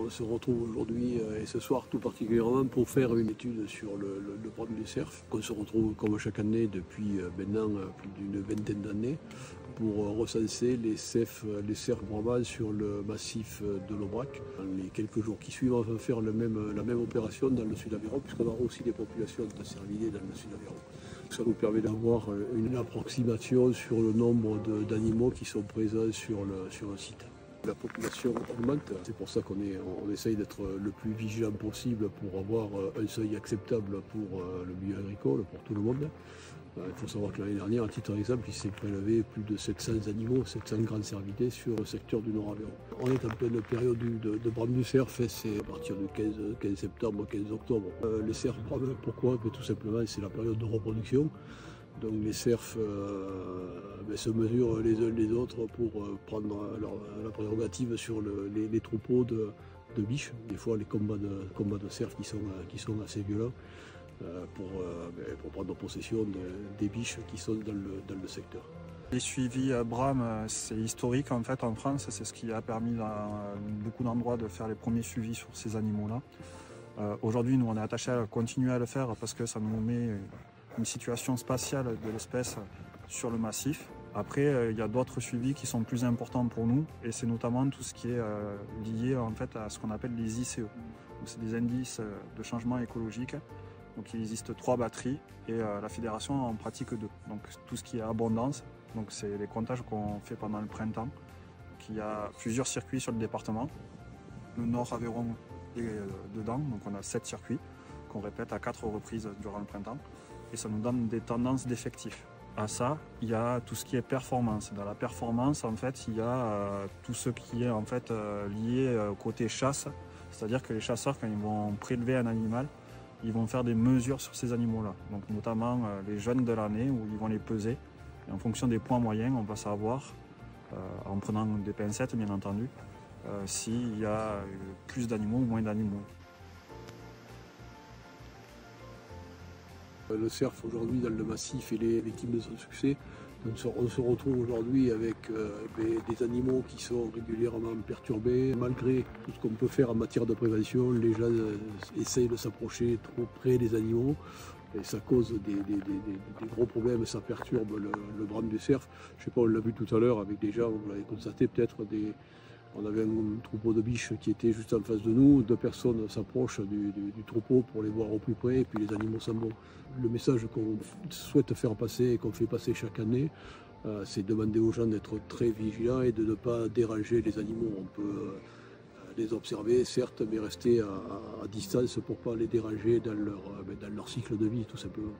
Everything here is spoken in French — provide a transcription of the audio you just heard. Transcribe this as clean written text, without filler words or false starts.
on se retrouve aujourd'hui et ce soir tout particulièrement pour faire une étude sur le brame du cerf, qu'on se retrouve comme chaque année depuis maintenant plus d'une vingtaine d'années pour recenser les cerfs bramants sur le massif de l'Aubrac. Dans les quelques jours qui suivent, on va faire la même opération dans le Sud-Aveyron, puisqu'on aura aussi des populations de cervidés dans le Sud-Aveyron. Ça nous permet d'avoir une approximation sur le nombre d'animaux qui sont présents sur le site. La population augmente, c'est pour ça qu'on essaye d'être le plus vigilant possible pour avoir un seuil acceptable pour le milieu agricole, pour tout le monde. Il faut savoir que l'année dernière, à titre d'exemple, il s'est prélevé plus de 700 animaux, 700 grandes cervidés sur le secteur du Nord-Aveyron. On est en pleine période de brame du cerf, c'est à partir du 15 septembre, 15 octobre. Les cerfs brament, pourquoi? Tout simplement, c'est la période de reproduction. Donc les cerfs se mesurent les uns les autres pour prendre la prérogative sur les troupeaux de biches. Des fois les combats de cerfs qui sont assez violents pour prendre possession des biches qui sont dans le secteur. Les suivis brame, c'est historique en fait en France, c'est ce qui a permis à beaucoup d'endroits de faire les premiers suivis sur ces animaux-là. Aujourd'hui, nous on est attachés à continuer à le faire parce que ça nous met une situation spatiale de l'espèce sur le massif. Après, il y a d'autres suivis qui sont plus importants pour nous et c'est notamment tout ce qui est lié en fait à ce qu'on appelle les ICE. C'est des indices de changement écologique. Donc il existe 3 batteries et la fédération en pratique 2. Donc tout ce qui est abondance, donc c'est les comptages qu'on fait pendant le printemps. Donc, il y a plusieurs circuits sur le département. Le Nord-Aveyron est dedans, donc on a 7 circuits qu'on répète à 4 reprises durant le printemps. Et ça nous donne des tendances d'effectifs. À ça, il y a tout ce qui est performance. Dans la performance, en fait, il y a tout ce qui est en fait lié au côté chasse. C'est-à-dire que les chasseurs, quand ils vont prélever un animal, ils vont faire des mesures sur ces animaux-là. Donc notamment les jeunes de l'année où ils vont les peser. Et en fonction des points moyens, on va savoir, en prenant des pincettes bien entendu, s'il y a plus d'animaux ou moins d'animaux. Le cerf aujourd'hui dans le massif, il est victime de son succès. On se retrouve aujourd'hui avec des animaux qui sont régulièrement perturbés. Malgré tout ce qu'on peut faire en matière de prévention, les gens essayent de s'approcher trop près des animaux. Et ça cause des gros problèmes, ça perturbe le brame du cerf. Je ne sais pas, on l'a vu tout à l'heure avec des gens, vous l'avez constaté peut-être, on avait un troupeau de biches qui était juste en face de nous. 2 personnes s'approchent du troupeau pour les voir au plus près et puis les animaux s'en vont. Le message qu'on souhaite faire passer et qu'on fait passer chaque année, c'est demander aux gens d'être très vigilants et de ne pas déranger les animaux. On peut les observer, certes, mais rester à distance pour ne pas les déranger dans leur cycle de vie, tout simplement.